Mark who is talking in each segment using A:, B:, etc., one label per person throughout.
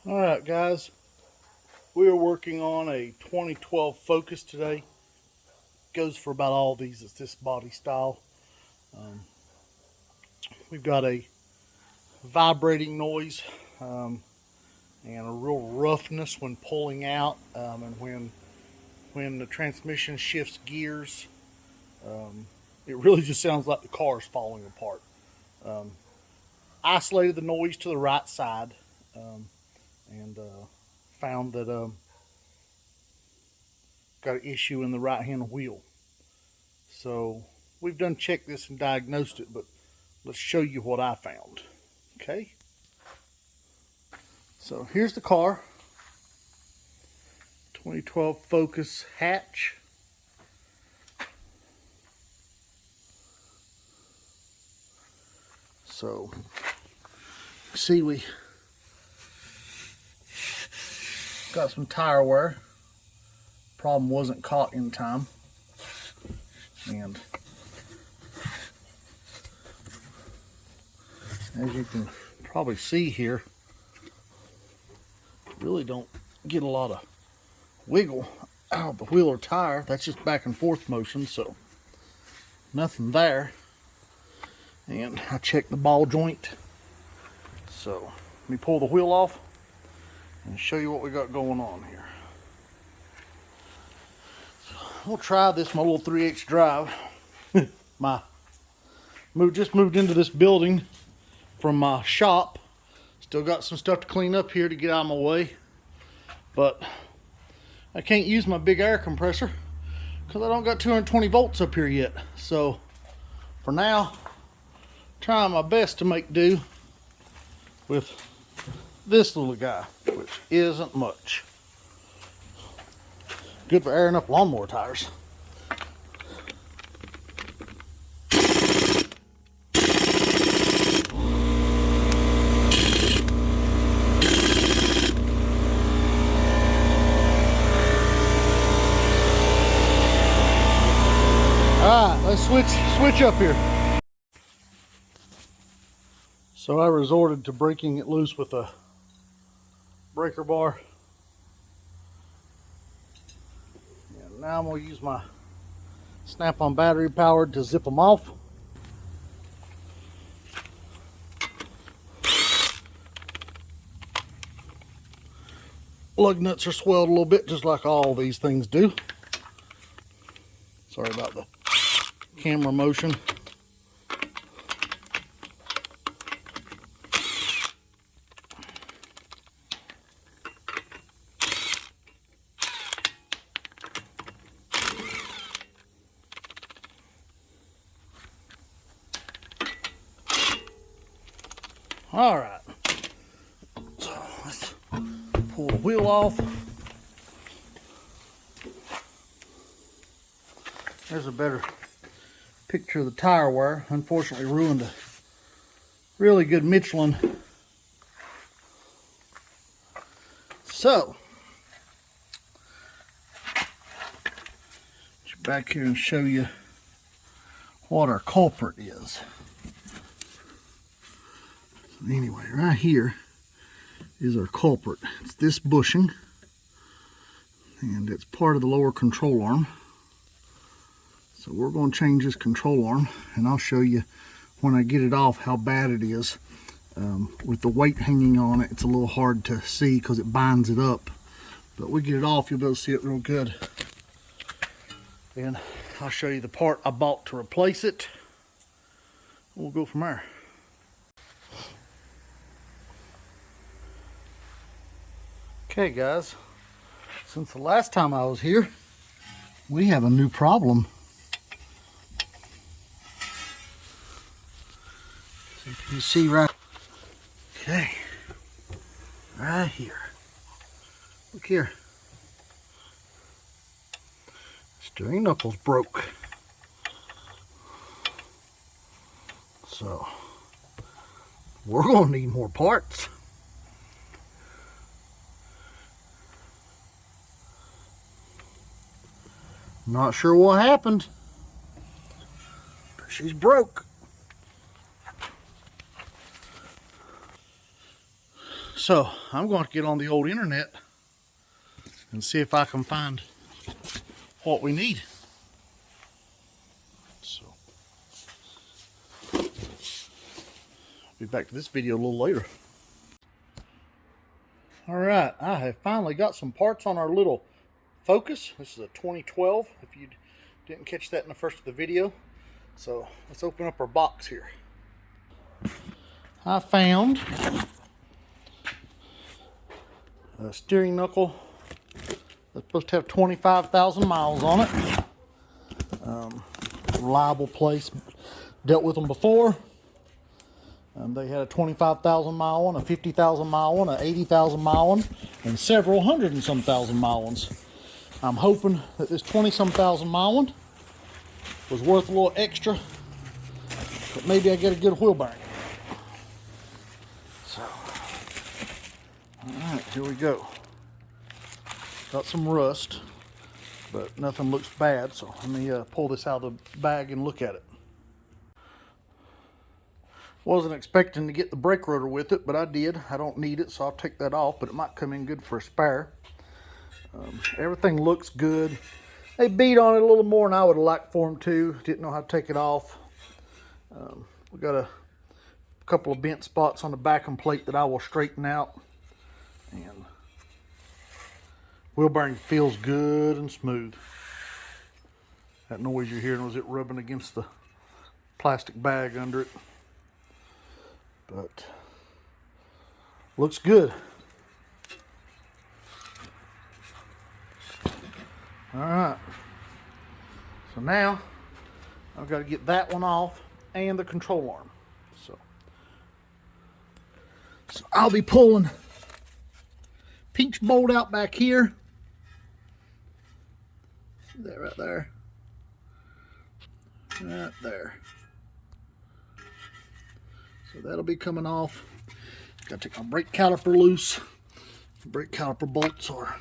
A: Alright guys, we are working on a 2012 Focus today. Goes for about all these, it's this body style. We've got a vibrating noise and a real roughness when pulling out and when the transmission shifts gears. It really just sounds like the car is falling apart. Isolated the noise to the right side and found that got an issue in the right hand wheel. So we've done checked this and diagnosed it, but let's show you what I found. Okay, so here's the car, 2012 Focus hatch. So see, we got some tire wear. Problem wasn't caught in time, and as you can probably see here, really don't get a lot of wiggle out of the wheel or tire. That's just back and forth motion, so nothing there. And I checked the ball joint, so let me pull the wheel off and show you what we got going on here. We'll try this, my little 3/8 drive. Just moved into this building from my shop. Still got some stuff to clean up here to get out of my way. But I can't use my big air compressor because I don't got 220 volts up here yet. So for now, trying my best to make do with this little guy, which isn't much. Good for airing up lawnmower tires. Alright, let's switch up here. So I resorted to breaking it loose with a breaker bar. And now I'm going to use my snap-on battery powered to zip them off. Lug nuts are swelled a little bit, just like all these things do. Sorry about the camera motion. All right, so let's pull the wheel off. There's a better picture of the tire wear. Unfortunately ruined a really good Michelin. So, get back here and show you what our culprit is. Anyway, right here is our culprit. It's this bushing, and it's part of the lower control arm. So we're going to change this control arm, and I'll show you when I get it off how bad it is. With the weight hanging on it, it's a little hard to see because it binds it up. But we get it off, you'll be able to see it real good. And I'll show you the part I bought to replace it. We'll go from there. Okay guys, since the last time I was here, we have a new problem. So if you see right here. Look here. Steering knuckles broke. So we're gonna need more parts. Not sure what happened, but she's broke. So I'm going to get on the old internet and see if I can find what we need. So I'll be back to this video a little later. All right, I have finally got some parts on our little Focus. This is a 2012, if you didn't catch that in the first of the video. So let's open up our box here. I found a steering knuckle that's supposed to have 25,000 miles on it. Reliable place. Dealt with them before. They had a 25,000 mile one, a 50,000 mile one, an 80,000 mile one, and several hundred and some thousand mile ones. I'm hoping that this 20-some thousand mile one was worth a little extra, but maybe I get a good wheel bearing. So, all right, here we go. Got some rust, but nothing looks bad, so let me pull this out of the bag and look at it. Wasn't expecting to get the brake rotor with it, but I did. I don't need it, so I'll take that off, but it might come in good for a spare. Everything looks good. They beat on it a little more than I would have liked for them to. Didn't know how to take it off. We got a couple of bent spots on the backing plate that I will straighten out. And wheel bearing feels good and smooth. That noise you're hearing was it rubbing against the plastic bag under it. But looks good. All right. So now I've got to get that one off and the control arm. So I'll be pulling pinch bolt out back here. See that right there? Right there. So that'll be coming off. Got to take my brake caliper loose. Brake caliper bolts are...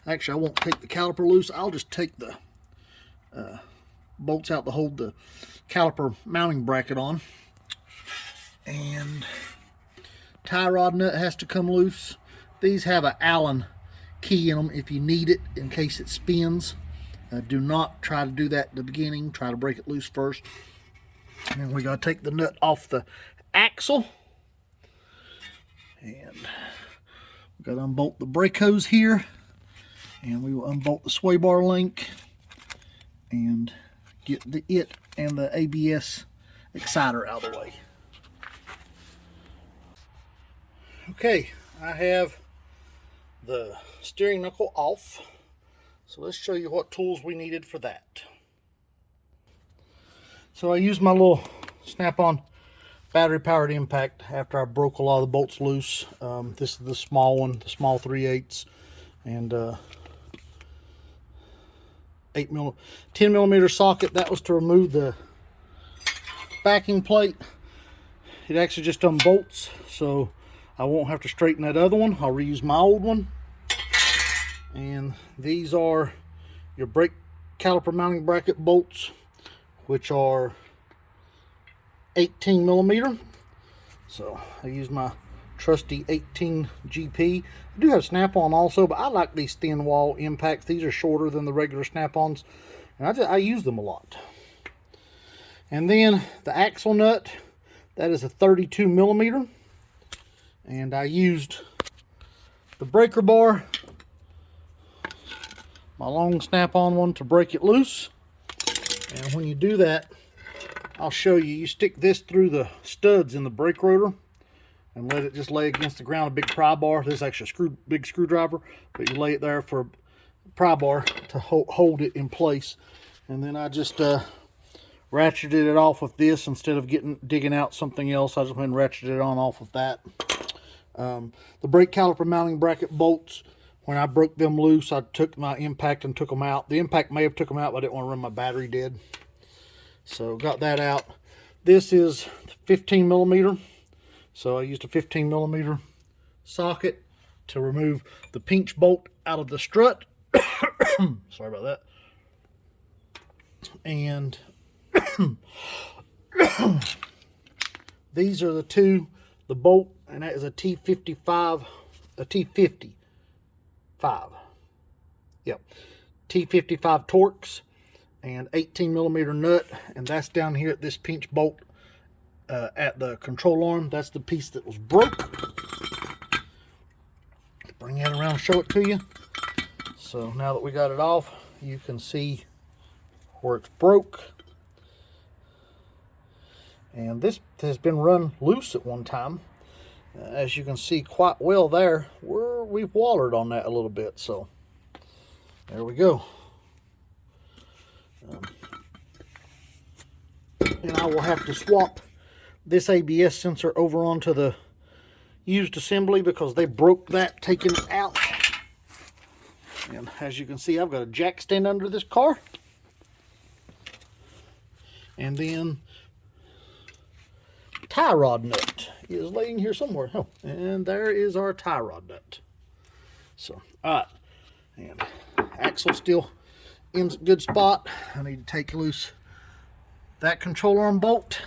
A: Actually, I won't take the caliper loose. I'll just take the bolts out to hold the caliper mounting bracket on. And tie rod nut has to come loose. These have an Allen key in them if you need it in case it spins. Do not try to do that at the beginning. Try to break it loose first. And then we got to take the nut off the axle. And we got to unbolt the brake hose here. And we will unbolt the sway bar link and get it and the ABS exciter out of the way. Okay, I have the steering knuckle off. So let's show you what tools we needed for that. So I used my little snap-on battery powered impact after I broke a lot of the bolts loose. This is the small one, the small 3/8, and 10 millimeter socket. That was to remove the backing plate. It actually just unbolts, so I won't have to straighten that other one. I'll reuse my old one. And these are your brake caliper mounting bracket bolts, which are 18 millimeter. So I use my trusty 18 GP. I do have snap-on also, but I like these thin wall impacts. These are shorter than the regular snap-ons, and I use them a lot. And then the axle nut, that is a 32 millimeter, and I used the breaker bar, my long snap-on one, to break it loose. And when you do that, I'll show you. You stick this through the studs in the brake rotor and let it just lay against the ground, a big pry bar. This is actually a big screwdriver, but you lay it there for a pry bar to hold it in place. And then I just ratcheted it off with this instead of digging out something else. I just went and ratcheted it on off of that. The brake caliper mounting bracket bolts, when I broke them loose, I took my impact and took them out. The impact may have took them out, but I didn't want to run my battery dead. So got that out. This is 15 millimeter. So I used a 15 millimeter socket to remove the pinch bolt out of the strut. Sorry about that. And these are the bolt and that is a T55, a T55. Yep, T55 Torx and 18mm nut, and that's down here at this pinch bolt at the control arm. That's the piece that was broke. Bring that around and show it to you. So now that we got it off, you can see where it's broke. And this has been run loose at one time. As you can see quite well there, we've watered on that a little bit. So there we go. And I will have to swap this ABS sensor over onto the used assembly because they broke that taking it out. And as you can see, I've got a jack stand under this car. And then tie rod nut is laying here somewhere. Oh, and there is our tie rod nut. So, alright. And axle still in a good spot. I need to take loose that control arm bolt.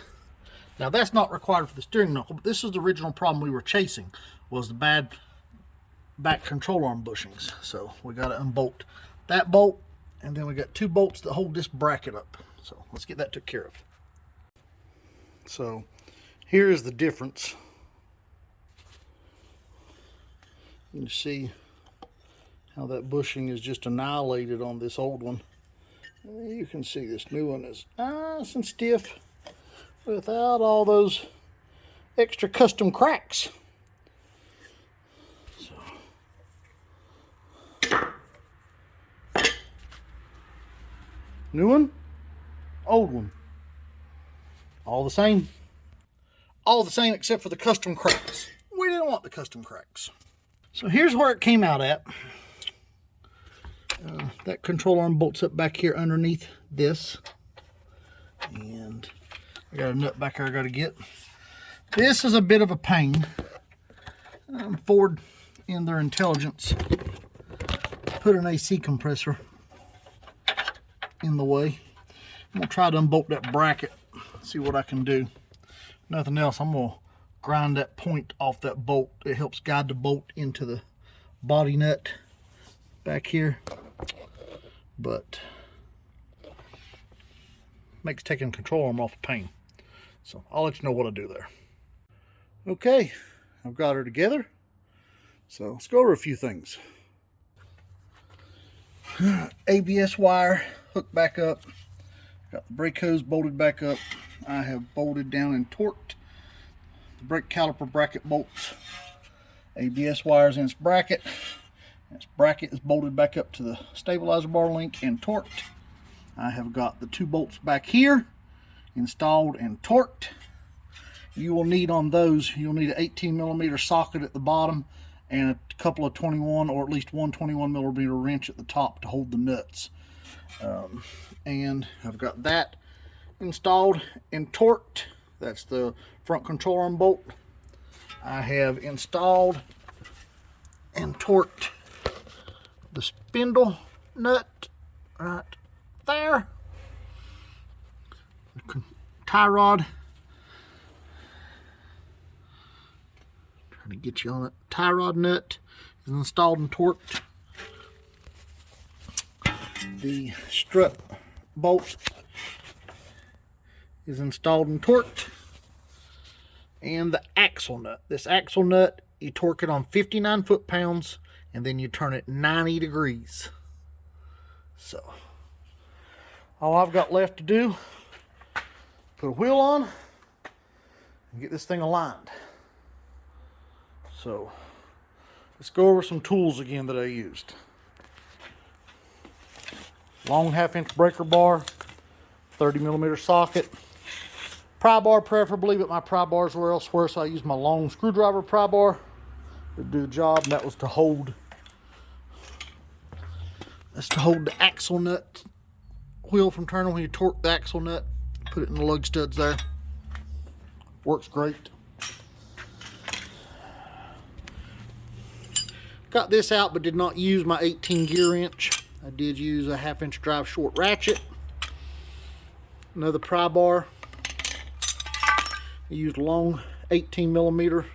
A: Now that's not required for the steering knuckle, but this is the original problem we were chasing, was the bad back control arm bushings. So we got to unbolt that bolt, and then we got 2 bolts that hold this bracket up. So let's get that took care of. So here is the difference. You can see how that bushing is just annihilated on this old one. You can see this new one is nice and stiff without all those extra custom cracks. So. New one, old one. All the same. All the same except for the custom cracks. We didn't want the custom cracks. So here's where it came out at. That control arm bolts up back here underneath this. And I got a nut back here I got to get. This is a bit of a pain. Ford, in their intelligence, put an AC compressor in the way. I'm going to try to unbolt that bracket, see what I can do. Nothing else, I'm going to grind that point off that bolt. It helps guide the bolt into the body nut back here. But makes taking control arm off a pain. So I'll let you know what I do there. Okay, I've got her together. So let's go over a few things. ABS wire hooked back up. Got the brake hose bolted back up. I have bolted down and torqued the brake caliper bracket bolts. ABS wires in its bracket. This bracket is bolted back up to the stabilizer bar link and torqued. I have got the 2 bolts back here installed and torqued. You will need on those, you'll need an 18mm socket at the bottom and a couple of 21 or at least one 21mm wrench at the top to hold the nuts. And I've got that installed and torqued. That's the front control arm bolt. I have installed and torqued the spindle nut right there. The tie rod. Trying to get you on it. Tie rod nut is installed and torqued. The strut bolt is installed and torqued. And the axle nut. This axle nut, you torque it on 59 foot-pounds and then you turn it 90 degrees. So, all I've got left to do, put a wheel on and get this thing aligned. So, let's go over some tools again that I used. Long 1/2-inch breaker bar, 30mm socket, pry bar preferably, but my pry bars were elsewhere, so I used my long screwdriver pry bar to do the job, and that was to hold. That's to hold the axle nut wheel from turning when you torque the axle nut. Put it in the lug studs there. Works great. Got this out, but did not use my 18 gear wrench. I did use a 1/2-inch drive short ratchet. Another pry bar. I used a long 18mm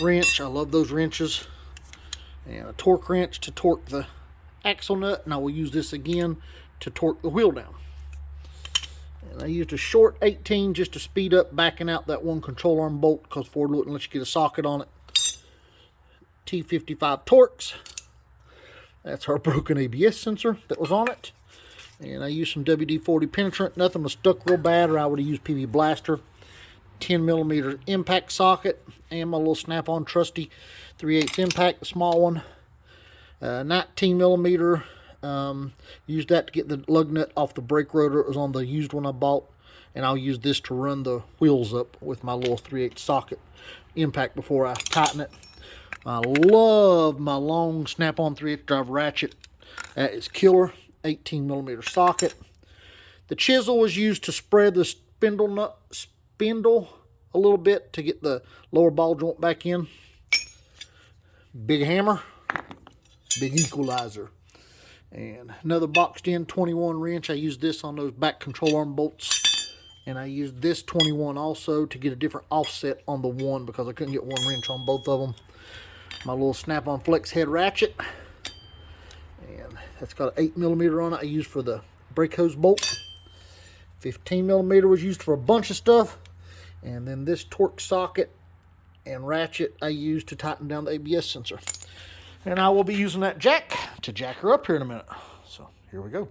A: wrench. I love those wrenches. And a torque wrench to torque the axle nut, and I will use this again to torque the wheel down. And I used a short 18 just to speed up backing out that one control arm bolt, because Ford wouldn't let you get a socket on it. T55 Torx. That's our broken ABS sensor that was on it. And I used some WD-40 penetrant. Nothing was stuck real bad, or I would have used PB Blaster. 10mm impact socket, and my little snap-on trusty 3/8 impact, the small one. 19mm. Used that to get the lug nut off the brake rotor. It was on the used one I bought, and I'll use this to run the wheels up with my little 3/8 socket impact before I tighten it. I love my long snap-on 3/8 drive ratchet. That is killer. 18mm socket. The chisel was used to spread the spindle a little bit to get the lower ball joint back in. Big hammer, big equalizer, and another boxed in 21 wrench. I used this on those back control arm bolts, and I used this 21 also to get a different offset on the one, because I couldn't get one wrench on both of them. My little snap-on flex head ratchet, and that's got an 8mm on it I used for the brake hose bolt. 15mm was used for a bunch of stuff, and then this torque socket and ratchet I used to tighten down the ABS sensor. And I will be using that jack to jack her up here in a minute. So here we go.